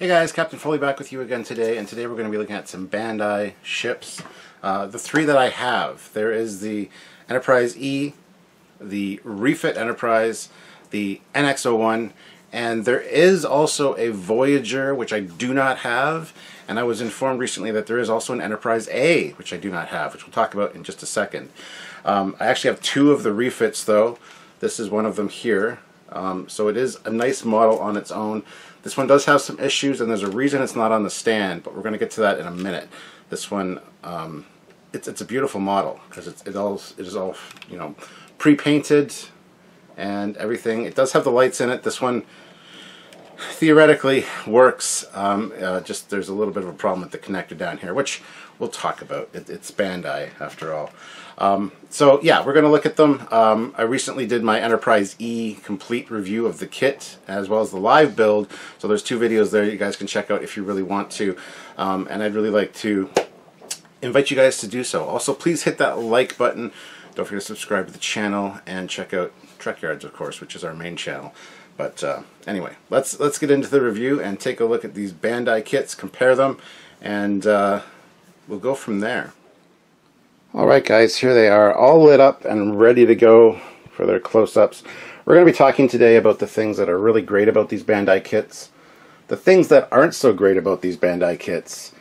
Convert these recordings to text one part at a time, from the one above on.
Hey guys, Captain Foley back with you again today, and today we're going to be looking at some Bandai ships. The three that I have, there is the Enterprise E, the Refit Enterprise, the NX-01, and there is also a Voyager, which I do not have, and I was informed recently that there is also an Enterprise A, which I do not have, which we'll talk about in just a second. I actually have two of the refits though. This is one of them here. So it is a nice model on its own. This one does have some issues, and there's a reason it's not on the stand, but we're going to get to that in a minute. This one, it's a beautiful model because it is all you know, pre-painted and everything. It does have the lights in it. This one theoretically works. Just there's a little bit of a problem with the connector down here, which we'll talk about. It's Bandai after all. So yeah, we're going to look at them. I recently did my Enterprise E complete review of the kit as well as the live build, so there's two videos there you guys can check out if you really want to, and I'd really like to invite you guys to do so. Also, please hit that like button. Don't forget to subscribe to the channel and check out Trekyards, of course, which is our main channel. But anyway, let's get into the review and take a look at these Bandai kits, compare them, and we'll go from there. Alright guys, here they are, all lit up and ready to go for their close-ups. We're going to be talking today about the things that are really great about these Bandai kits, the things that aren't so great about these Bandai kits,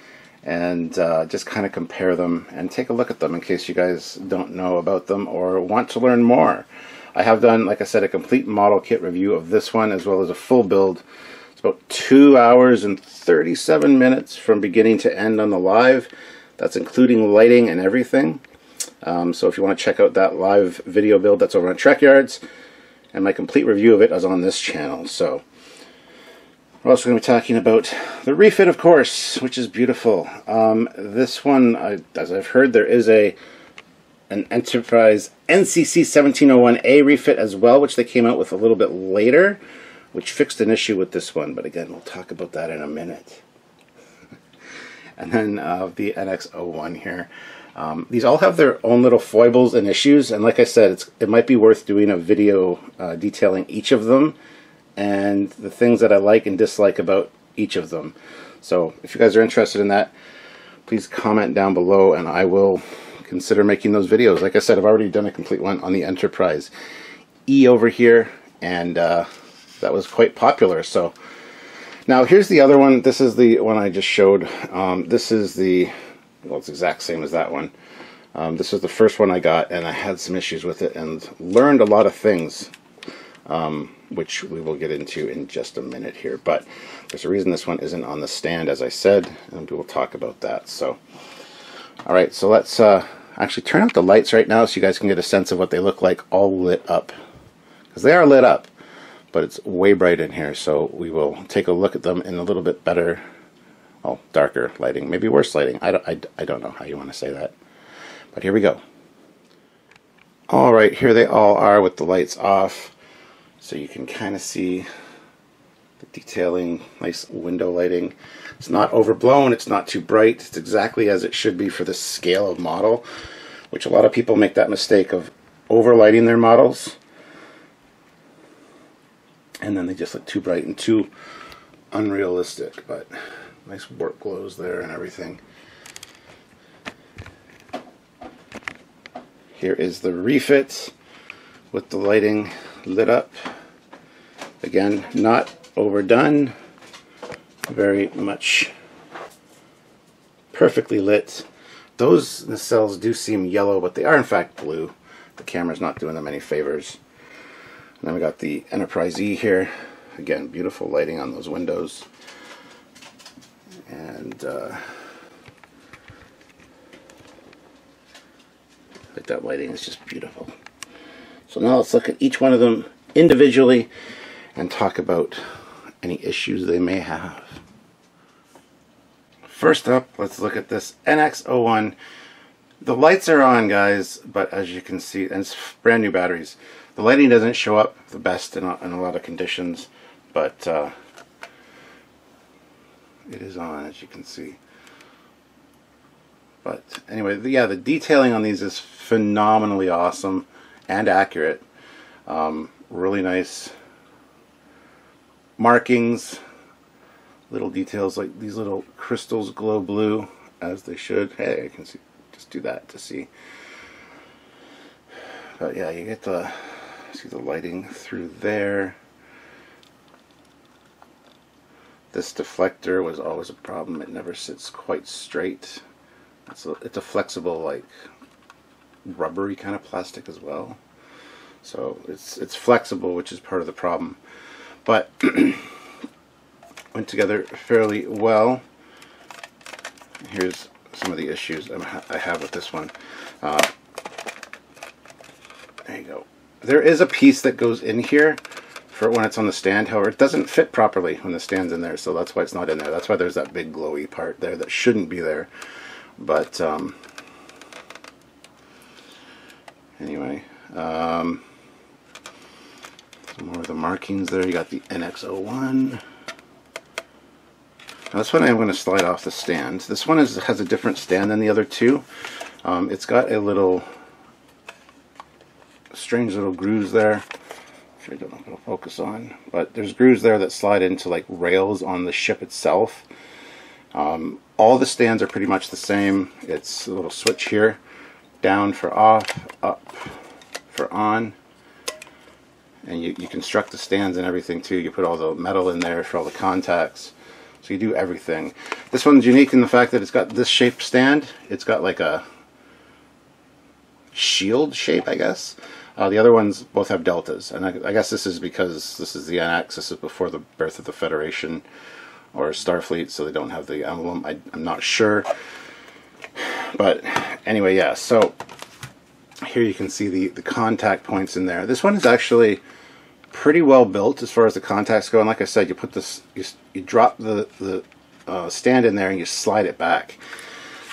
and just kind of compare them and take a look at them in case you guys don't know about them or want to learn more. I have done, like I said, a complete model kit review of this one as well as a full build. It's about 2 hours and 37 minutes from beginning to end on the live. That's including lighting and everything. So if you want to check out that live video build, that's over on Trekyards, and my complete review of it is on this channel. So we're also going to be talking about the refit, of course, which is beautiful. This one, as I've heard, there is an Enterprise NCC 1701A refit as well, which they came out with a little bit later, which fixed an issue with this one. But again, we'll talk about that in a minute. And then the NX-01 here. These all have their own little foibles and issues, and like I said, it might be worth doing a video detailing each of them and the things that I like and dislike about each of them. So if you guys are interested in that, please comment down below and I will consider making those videos. Like I said, I've already done a complete one on the Enterprise E over here, and that was quite popular. So now here's the other one. This is the one I just showed. This is the, well, it's the exact same as that one. This is the first one I got, and I had some issues with it and learned a lot of things, which we will get into in just a minute here. But there's a reason this one isn't on the stand, as I said, and we will talk about that. So, all right, so let's actually turn out the lights right now so you guys can get a sense of what they look like all lit up, because they are lit up, but it's way bright in here. So we will take a look at them in a little bit better, well, darker lighting, maybe worse lighting. I don't know how you want to say that. But here we go. Alright, here they all are with the lights off. So you can kind of see the detailing, nice window lighting. It's not overblown, it's not too bright. It's exactly as it should be for this scale of model, which a lot of people make that mistake of overlighting their models. And then they just look too bright and too unrealistic, but nice warp glows there and everything. Here is the refit with the lighting lit up. Again, not overdone, very much perfectly lit. Those nacelles do seem yellow, but they are in fact blue. The camera's not doing them any favors. And then we got the Enterprise E here. Again, beautiful lighting on those windows. And like that lighting is just beautiful. So now let's look at each one of them individually and talk about any issues they may have. First up, let's look at this NX-01. The lights are on, guys, but as you can see, and it's brand new batteries, the lighting doesn't show up the best in a lot of conditions, but it is on, as you can see. But anyway, yeah, the detailing on these is phenomenally awesome and accurate. Really nice markings, Little details like these little crystals glow blue, as they should. Hey, I can see, just do that to see. But yeah, you get the, see the lighting through there. This deflector was always a problem. It never sits quite straight. It's a flexible, like rubbery kind of plastic as well. So it's flexible, which is part of the problem. But went together fairly well. Here's some of the issues I have with this one. There you go. There is a piece that goes in here for when it's on the stand. However, it doesn't fit properly when the stand's in there, so that's why it's not in there. That's why there's that big glowy part there that shouldn't be there. But anyway, some more of the markings there. You got the NX01. Now this one I'm going to slide off the stand. This one has a different stand than the other two. It's got a little strange little grooves there. I don't know if it'll focus on, but there's grooves there that slide into like rails on the ship itself. All the stands are pretty much the same. It's a little switch here, down for off, up for on. And you construct the stands and everything too. You put all the metal in there for all the contacts. So you do everything. This one's unique in the fact that it's got this shaped stand. It's got like a shield shape, I guess. The other ones both have deltas. And I guess this is because this is the NX. This is before the birth of the Federation or Starfleet, so they don't have the emblem. I'm not sure. But anyway, yeah. So here you can see the contact points in there. This one is actually pretty well built as far as the contacts go, and like I said, you put this, you drop the stand in there and you slide it back.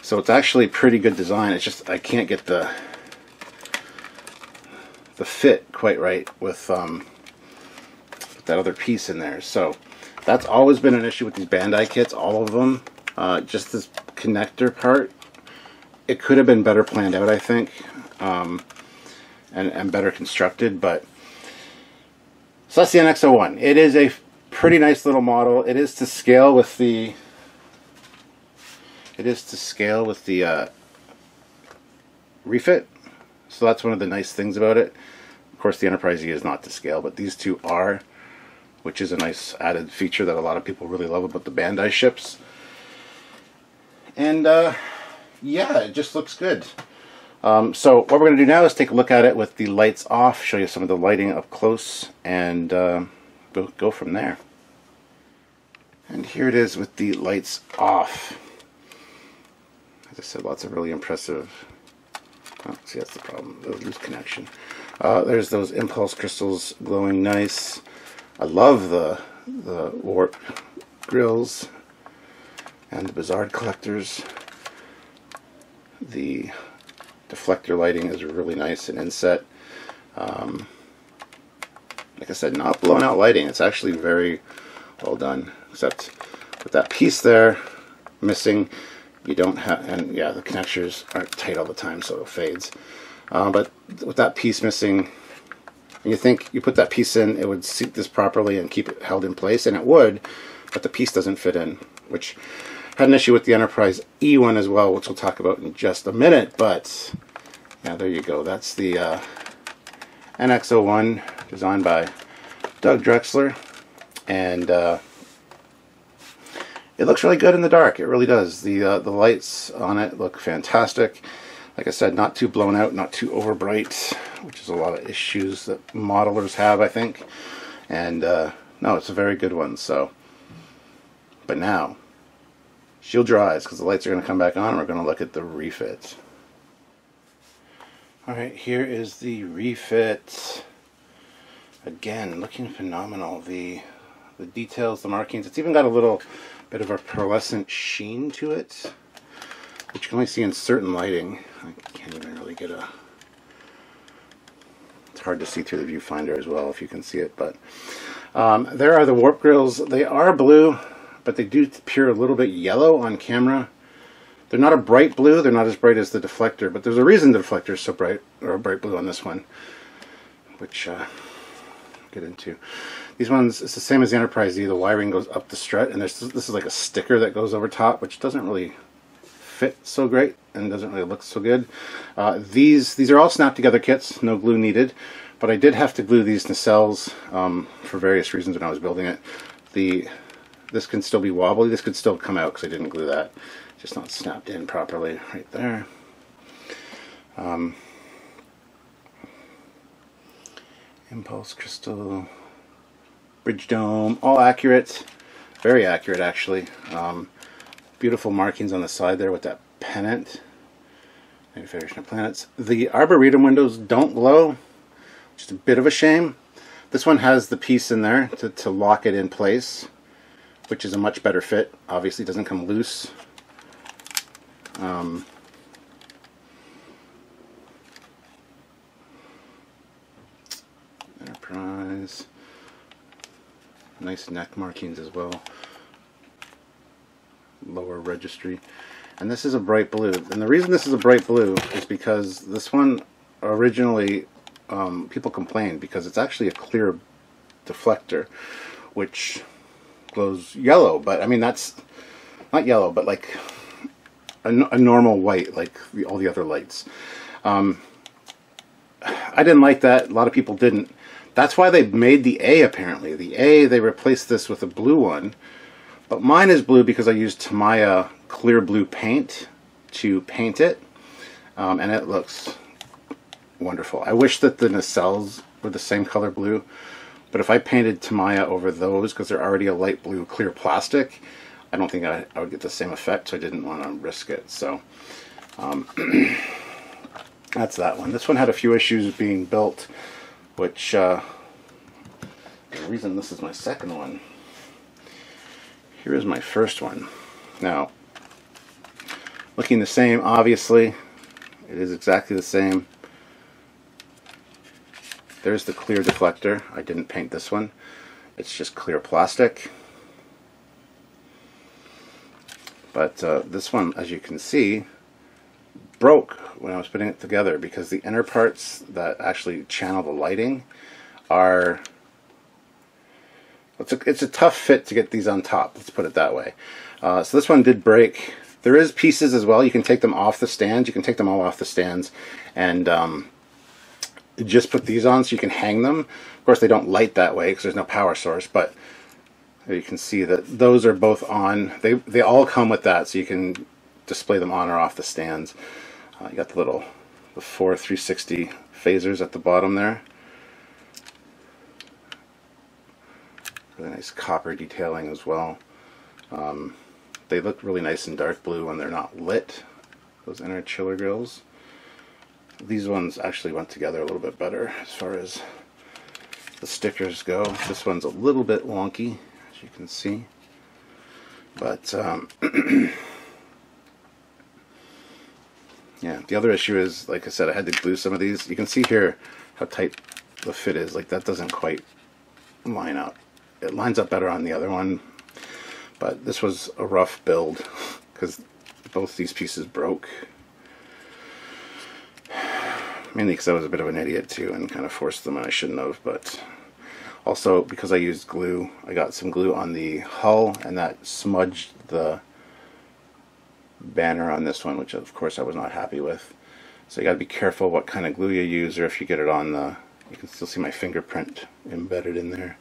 So it's actually pretty good design. It's just I can't get the fit quite right with that other piece in there. So that's always been an issue with these Bandai kits, all of them. Just this connector part, it could have been better planned out, I think, and better constructed, but so that's the NX01. It is a pretty nice little model. It is to scale with the refit. So that's one of the nice things about it. Of course, the Enterprise E is not to scale, but these two are, which is a nice added feature that a lot of people really love about the Bandai ships. And yeah, it just looks good. So what we're going to do now is take a look at it with the lights off, show you some of the lighting up close, and go from there. And here it is with the lights off. As I said, lots of really impressive... Oh, see, that's the problem. The loose connection. There's those impulse crystals glowing nice. I love the warp grills and the Bizarre collectors. The deflector lighting is really nice and inset. Like I said, not blown out lighting. It's actually very well done. Except with that piece there missing, you don't have, and yeah, the connectors aren't tight all the time, so it fades. But with that piece missing, and you think you put that piece in, it would seat this properly and keep it held in place, and it would, but the piece doesn't fit in, which had an issue with the Enterprise E one as well, which we'll talk about in just a minute. But yeah, there you go. That's the NX01 designed by Doug Drexler, and it looks really good in the dark. It really does. The lights on it look fantastic. Like I said, not too blown out, not too overbright, which is a lot of issues that modelers have, I think. And no, it's a very good one. So, but now, shield your eyes, because the lights are going to come back on, and we're going to look at the refit. Alright, here is the refit. Again, looking phenomenal. The details, the markings, it's even got a little bit of a pearlescent sheen to it, which you can only see in certain lighting. I can't even really get a... It's hard to see through the viewfinder as well if you can see it, but there are the warp grills. They are blue, but they do appear a little bit yellow on camera. They're not a bright blue. They're not as bright as the deflector, but there's a reason the deflector is so bright, or bright blue on this one, which I'll get into. These ones, it's the same as the Enterprise E. The wiring goes up the strut, and this is like a sticker that goes over top, which doesn't really fit so great and doesn't really look so good. These are all snap together kits, no glue needed, but I did have to glue these nacelles for various reasons when I was building it. This can still be wobbly, this could still come out because I didn't glue that, just not snapped in properly right there. Impulse crystal, bridge dome, all accurate, very accurate actually. Beautiful markings on the side there with that pennant. Federation of Planets. The Arboretum windows don't glow, just a bit of a shame. This one has the piece in there to lock it in place, which is a much better fit. Obviously it doesn't come loose. Enterprise. Nice neck markings as well. Lower registry. And this is a bright blue. And the reason this is a bright blue is because this one originally, people complained because it's actually a clear deflector, which glows yellow. But I mean, that's not yellow, but like a normal white, like all the other lights. I didn't like that. A lot of people didn't. That's why they made the A, apparently. The A, they replaced this with a blue one. But mine is blue because I used Tamiya clear blue paint to paint it. And it looks wonderful. I wish that the nacelles were the same color blue. But if I painted Tamiya over those, because they're already a light blue clear plastic, I don't think I would get the same effect, so I didn't want to risk it. So that's that one. This one had a few issues being built, which the reason this is my second one. Here is my first one. Now, looking the same, obviously, it is exactly the same. There's the clear deflector. I didn't paint this one. It's just clear plastic. But this one, as you can see, broke when I was putting it together because the inner parts that actually channel the lighting are... It's a tough fit to get these on top, let's put it that way. So this one did break. There is pieces as well. You can take them off the stands. You can take them all off the stands and just put these on so you can hang them. Of course, they don't light that way because there's no power source, but you can see that those are both on. They all come with that, so you can display them on or off the stands. You got the 4 360 phasers at the bottom there. Really nice copper detailing as well. They look really nice in dark blue when they're not lit, those inner chiller grills. These ones actually went together a little bit better as far as the stickers go. This one's a little bit wonky, as you can see. But yeah, the other issue is, like I said, I had to glue some of these. You can see here how tight the fit is. Like, that doesn't quite line up. It lines up better on the other one, but this was a rough build because both these pieces broke. Mainly because I was a bit of an idiot too and kind of forced them when I shouldn't have, but also because I used glue. I got some glue on the hull and that smudged the banner on this one, which of course I was not happy with. So you got to be careful what kind of glue you use, or if you get it on the, you can still see my fingerprint embedded in there.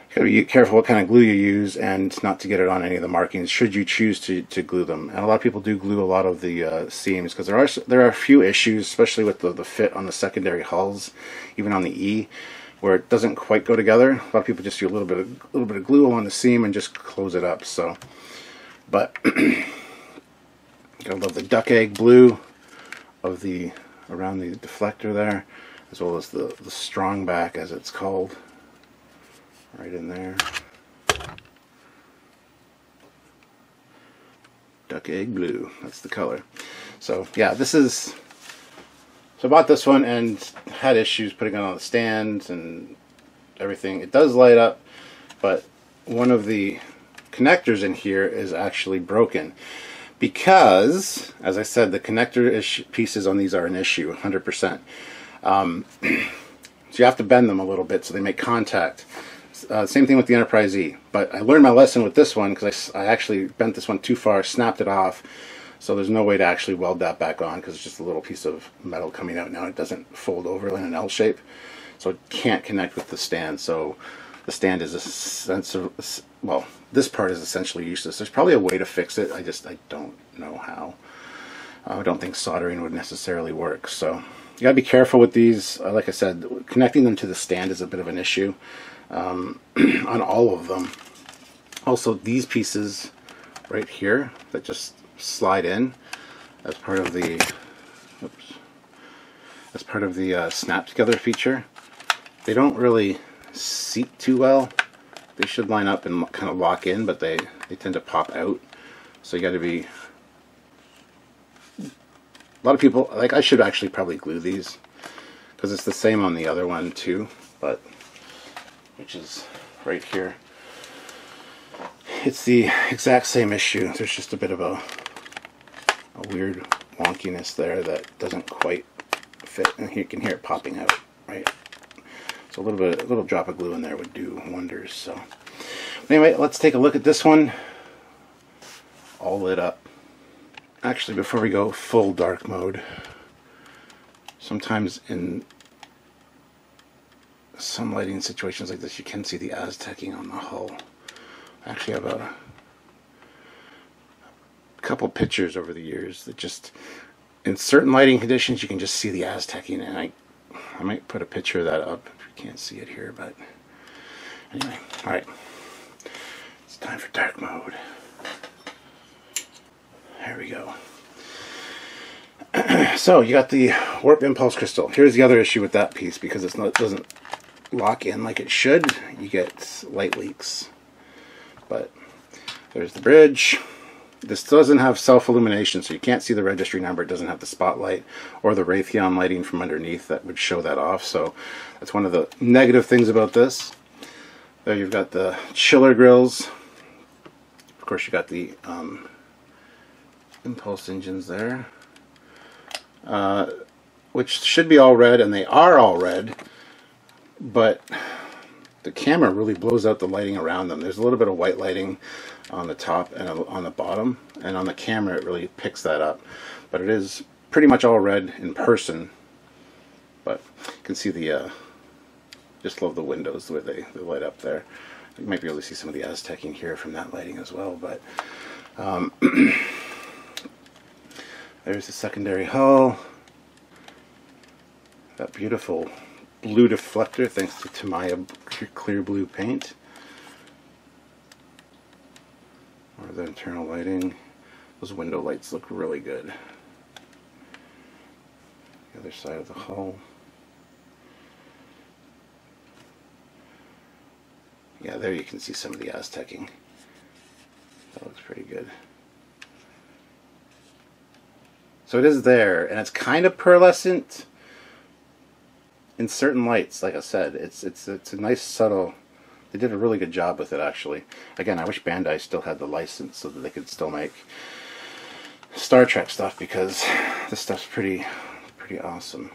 You got to be careful what kind of glue you use and not to get it on any of the markings should you choose to glue them. And a lot of people do glue a lot of the seams because there are a few issues, especially with the fit on the secondary hulls, even on the E, where it doesn't quite go together. A lot of people just do a little bit of glue along the seam and just close it up. So, but I love the duck egg blue of the around the deflector there, as well as the strong back, as it's called. Right in there. Duck egg blue, that's the color. So yeah, so I bought this one and had issues putting it on the stand and everything. It does light up, but one of the connectors in here is actually broken because, as I said, the connector pieces on these are an issue, 100%. So you have to bend them a little bit so they make contact. Same thing with the Enterprise E. But I learned my lesson with this one because I actually bent this one too far, snapped it off. So there's no way to actually weld that back on because it's just a little piece of metal coming out now. It doesn't fold over in an L shape. So it can't connect with the stand. So the stand is well, this part is essentially useless. There's probably a way to fix it. I don't know how. I don't think soldering would necessarily work. So you gotta be careful with these. Like I said, connecting them to the stand is a bit of an issue on all of them. Also, these pieces right here that just slide in as part of the snap together feature, they don't really seat too well. They should line up and kind of lock in, but they tend to pop out. So you got to be. A lot of people, like, I should actually probably glue these because it's the same on the other one too, but which is right here. It's the exact same issue. There's just a bit of a weird wonkiness there that doesn't quite fit, and you can hear it popping out, right? So a little drop of glue in there would do wonders. So anyway, let's take a look at this one all lit up. Actually, before we go full dark mode, sometimes in some lighting situations like this, you can see the Aztecing on the hull. I actually have a couple pictures over the years that just, in certain lighting conditions, you can just see the Aztecing, and I might put a picture of that up if you can't see it here, but anyway, alright, it's time for dark mode. There we go. So you got the warp impulse crystal. Here's the other issue with that piece, because it doesn't lock in like it should. You get light leaks. But there's the bridge. This doesn't have self-illumination, so you can't see the registry number. It doesn't have the spotlight or the Raytheon lighting from underneath that would show that off. So that's one of the negative things about this. There you've got the chiller grills. Of course, you got the impulse engines there, which should be all red, and they are all red, but the camera really blows out the lighting around them. There's a little bit of white lighting on the top and on the bottom, and on the camera it really picks that up, but it is pretty much all red in person. But you can see the just love the windows, the way they light up there. You might be able to see some of the Aztecing here from that lighting as well, but there's the secondary hull. That beautiful blue deflector thanks to Tamiya clear blue paint. Or the internal lighting. Those window lights look really good. The other side of the hull. Yeah, there you can see some of the Aztecing. That looks pretty good. So it is there, and it's kind of pearlescent in certain lights. Like I said, it's a nice subtle. They did a really good job with it, actually. Again, I wish Bandai still had the license so that they could still make Star Trek stuff, because this stuff's pretty awesome.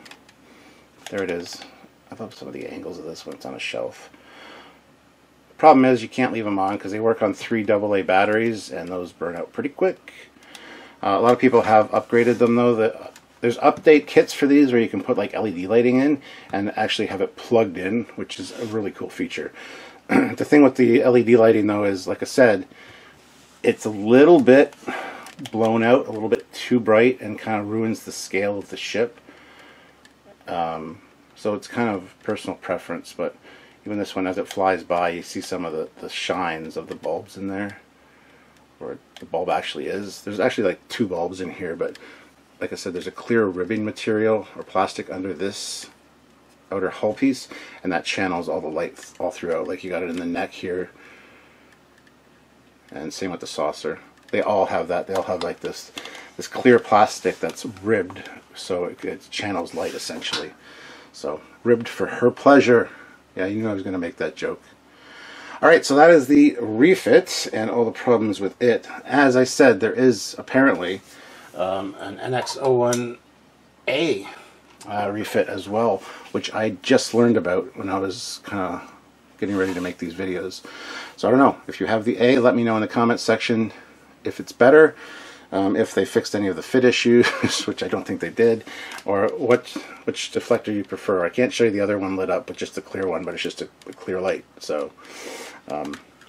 There it is. I love some of the angles of this when it's on a shelf. Problem is, you can't leave them on because they work on 3 AA batteries, and those burn out pretty quick. A lot of people have upgraded them, though. There's update kits for these where you can put like LED lighting in and actually have it plugged in, which is a really cool feature. The thing with the LED lighting, though, is, like I said, it's a little bit blown out, a little bit too bright, and kind of ruins the scale of the ship. So it's kind of personal preference, but even this one, as it flies by, you see some of the shines of the bulbs in there. Where the bulb actually is. There's actually like 2 bulbs in here, but like I said, there's a clear ribbing material or plastic under this outer hull piece, and that channels all the light all throughout. Like you got it in the neck here, and same with the saucer. They all have that. They all have like this clear plastic that's ribbed, so it channels light essentially. So ribbed for her pleasure. Yeah, you knew I was going to make that joke. Alright, so that is the refit and all the problems with it. As I said, there is apparently an NX-01A refit as well, which I just learned about when I was kind of getting ready to make these videos. So I don't know. If you have the A, let me know in the comments section if it's better, if they fixed any of the fit issues, which I don't think they did, or which deflector you prefer. I can't show you the other one lit up with just a clear one, but it's just a clear light. So,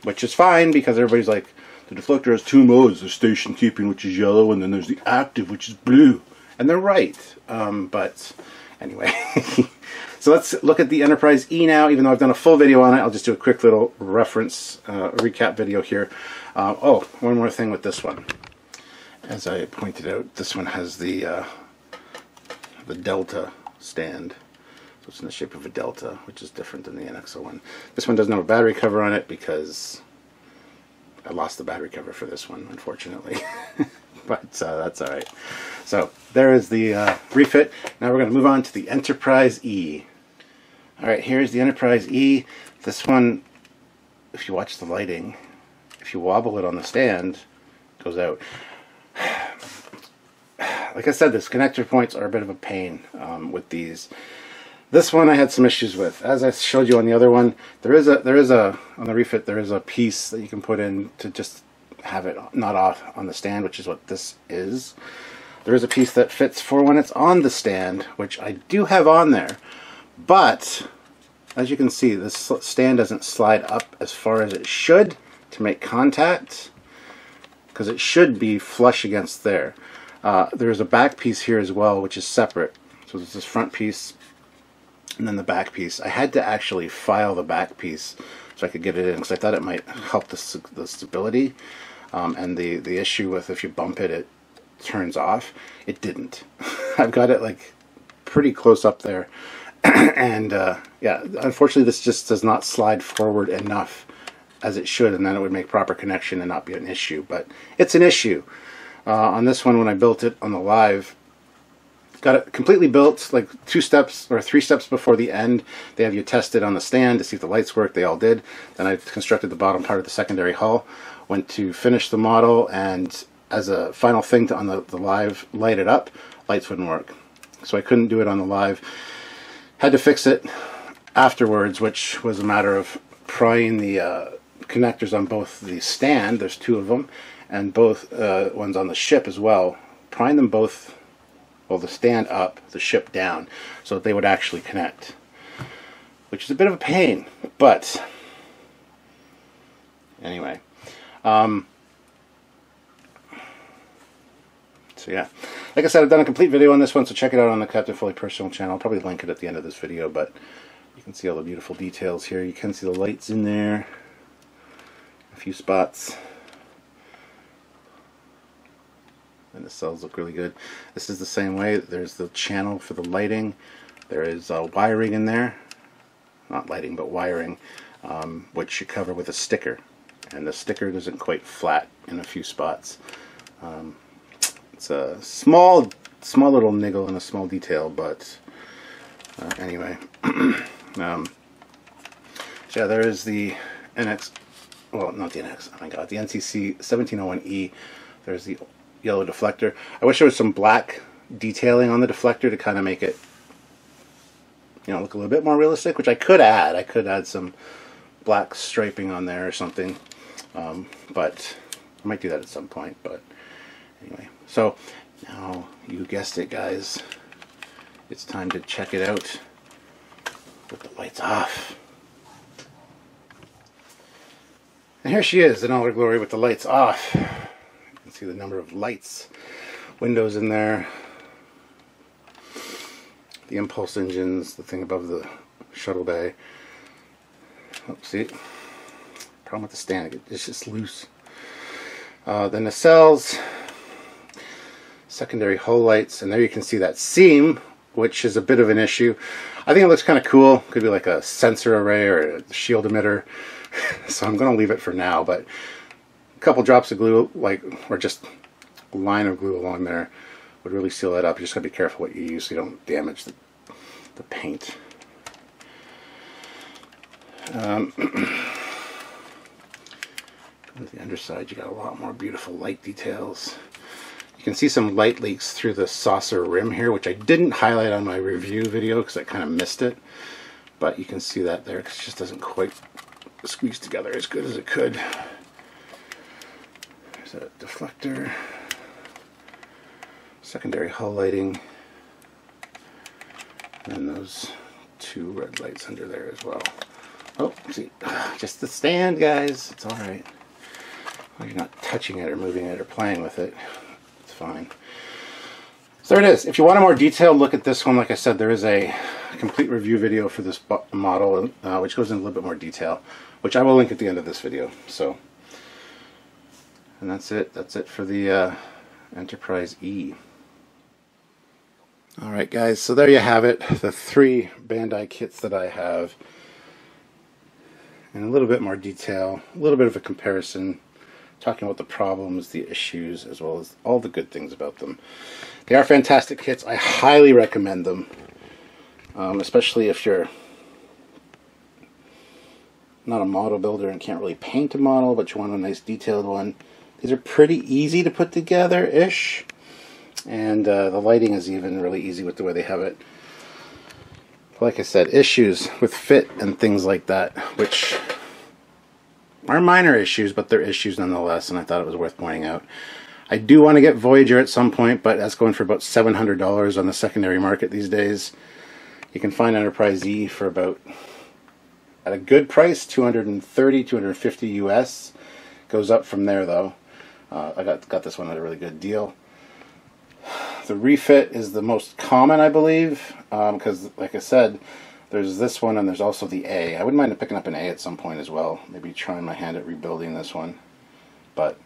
which is fine, because everybody's like, the deflector has two modes: the station keeping, which is yellow, and then there's the active, which is blue. And they're right. But anyway, so let's look at the Enterprise E now. Even though I've done a full video on it, I'll just do a quick little reference recap video here. Oh, one more thing with this one. As I pointed out, this one has the Delta stand. So it's in the shape of a Delta, which is different than the NXO one. This one doesn't have a battery cover on it because I lost the battery cover for this one, unfortunately. But that's alright. So there is the refit. Now we're going to move on to the Enterprise E. Alright, here's the Enterprise E. This one, if you watch the lighting, if you wobble it on the stand, it goes out. Like I said, these connector points are a bit of a pain with these. This one I had some issues with. As I showed you on the other one, there is a on the refit, there is a piece that you can put in to just have it not off on the stand, which is what this is. There is a piece that fits for when it's on the stand, which I do have on there. But as you can see, this stand doesn't slide up as far as it should to make contact, because it should be flush against there. There's a back piece here as well, which is separate. So there's this front piece and then the back piece. I had to actually file the back piece so I could get it in, because I thought it might help the stability. And the issue with, if you bump it, it turns off. It didn't. I've got it like pretty close up there. And yeah, unfortunately this just does not slide forward enough as it should, and then it would make proper connection and not be an issue. But it's an issue. On this one, when I built it on the live, got it completely built, like 2 steps or 3 steps before the end. They have you test it on the stand to see if the lights work. They all did. Then I constructed the bottom part of the secondary hull, went to finish the model, and as a final thing to on the live, light it up, lights wouldn't work. So I couldn't do it on the live. Had to fix it afterwards, which was a matter of prying the connectors on both the stand, there's 2 of them, and both ones on the ship as well. Prying them both, well, the stand up, the ship down, so that they would actually connect, which is a bit of a pain. But anyway, so yeah, like I said, I've done a complete video on this one, so check it out on the Captain Foley personal channel. I'll probably link it at the end of this video, but you can see all the beautiful details here. You can see the lights in there, a few spots. And the cells look really good. This is the same way. There's the channel for the lighting. There is wiring in there. Not lighting, but wiring, which you cover with a sticker. And the sticker isn't quite flat in a few spots. It's a small little niggle and a small detail, but anyway. So yeah, there is the NX, well, not the NX, oh my god, the NCC 1701E. There's the yellow deflector. I wish there was some black detailing on the deflector to kind of make it, you know, look a little bit more realistic, which I could add. I could add some black striping on there or something, but I might do that at some point. But anyway, so now you guessed it, guys, it's time to check it out with the lights off. And here she is in all her glory with the lights off. See the number of lights, windows in there, the impulse engines, the thing above the shuttle bay. Oh, see, problem with the stand, it's just loose. The nacelles, secondary hull lights, and there you can see that seam, which is a bit of an issue. I think it looks kind of cool. Could be like a sensor array or a shield emitter. So I'm going to leave it for now, but a couple drops of glue, like, or just a line of glue along there, would really seal that up. You just got to be careful what you use so you don't damage the paint. On the underside, you got a lot more beautiful light details. You can see some light leaks through the saucer rim here, which I didn't highlight on my review video because I kind of missed it. but you can see that there, 'cause it just doesn't quite squeeze together as good as it could. There's a deflector, secondary hull lighting, and those two red lights under there as well. Oh, see, just the stand, guys. It's all right. Well, you're not touching it or moving it or playing with it. It's fine. So there it is. If you want a more detailed look at this one, like I said, there is a complete review video for this model, which goes in a little bit more detail, which I will link at the end of this video. So, and that's it. That's it for the Enterprise E. Alright guys, so there you have it. The 3 Bandai kits that I have. In a little bit more detail, a little bit of a comparison, talking about the problems, the issues, as well as all the good things about them. They are fantastic kits. I highly recommend them, especially if you're not a model builder and can't really paint a model, but you want a nice detailed one. These are pretty easy to put together-ish, and the lighting is even really easy with the way they have it. Like I said, issues with fit and things like that, which are minor issues, but they're issues nonetheless, and I thought it was worth pointing out. I do want to get Voyager at some point, but that's going for about $700 on the secondary market these days. You can find Enterprise E for about, at a good price, $230, $250 US. Goes up from there though. I got this one at a really good deal. The refit is the most common, I believe, because like I said, there's this one and there's also the A. I wouldn't mind picking up an A at some point as well. Maybe trying my hand at rebuilding this one. But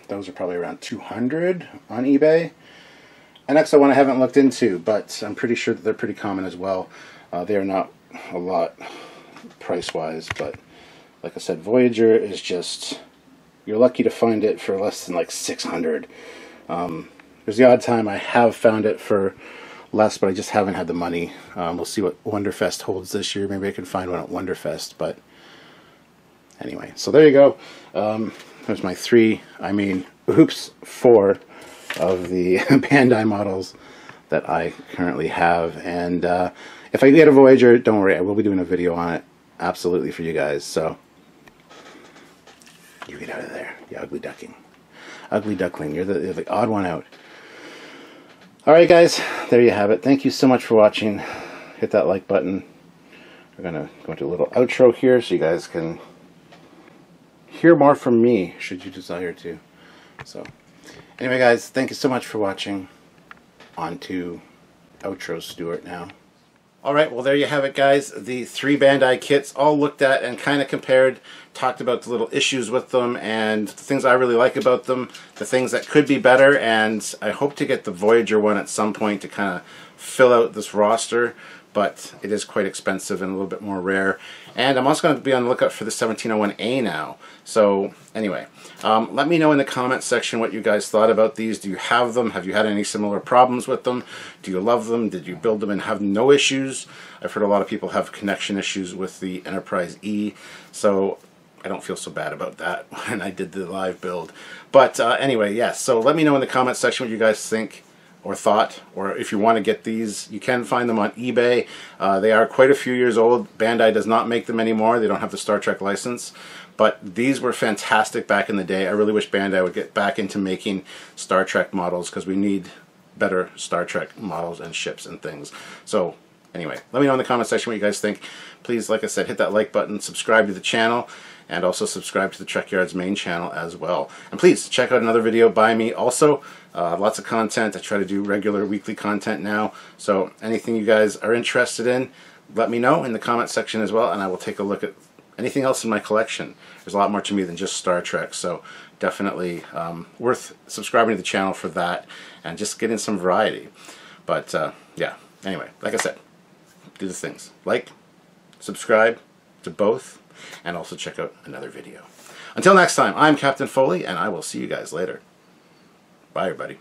those are probably around $200 on eBay. And next one I haven't looked into, but I'm pretty sure that they're pretty common as well. They are not a lot price-wise, but like I said, Voyager is just, you're lucky to find it for less than like $600. There's the odd time I have found it for less, but I just haven't had the money. We'll see what Wonderfest holds this year. Maybe I can find one at Wonderfest, but anyway, so there you go. There's my 4 of the Bandai models that I currently have, and if I get a Voyager, don't worry, I will be doing a video on it absolutely for you guys. So you get out of there, you ugly duckling. Ugly duckling, you're the odd one out. Alright guys, there you have it. Thank you so much for watching. Hit that like button. We're going to go into a little outro here so you guys can hear more from me, should you desire to. So, anyway guys, thank you so much for watching. On to outro Stuart now. Alright, well there you have it guys. The 3 Bandai kits all looked at and kind of compared, talked about the little issues with them and the things I really like about them, the things that could be better, and I hope to get the Voyager one at some point to kind of fill out this roster, but it is quite expensive and a little bit more rare. And I'm also going to be on the lookout for the 1701A now. So anyway, let me know in the comment section what you guys thought about these. Do you have them? Have you had any similar problems with them? Do you love them? Did you build them and have no issues? I've heard a lot of people have connection issues with the Enterprise E, so I don't feel so bad about that when I did the live build. But anyway, yes, so let me know in the comment section what you guys think or thought, or if you want to get these, you can find them on eBay. They are quite a few years old. Bandai does not make them anymore. They don't have the Star Trek license, but these were fantastic back in the day. I really wish Bandai would get back into making Star Trek models, because we need better Star Trek models and ships and things. So anyway, let me know in the comment section what you guys think. Please, like I said, hit that like button, subscribe to the channel, and also subscribe to the Trekyards main channel as well. And please check out another video by me also. Lots of content. I try to do regular weekly content now. So anything you guys are interested in, let me know in the comment section as well, and I will take a look at anything else in my collection. There's a lot more to me than just Star Trek, so definitely worth subscribing to the channel for that and just getting some variety. But yeah, anyway, like I said, do the things. Like, subscribe to both, and also check out another video. Until next time, I'm Captain Foley, and I will see you guys later. Bye, everybody.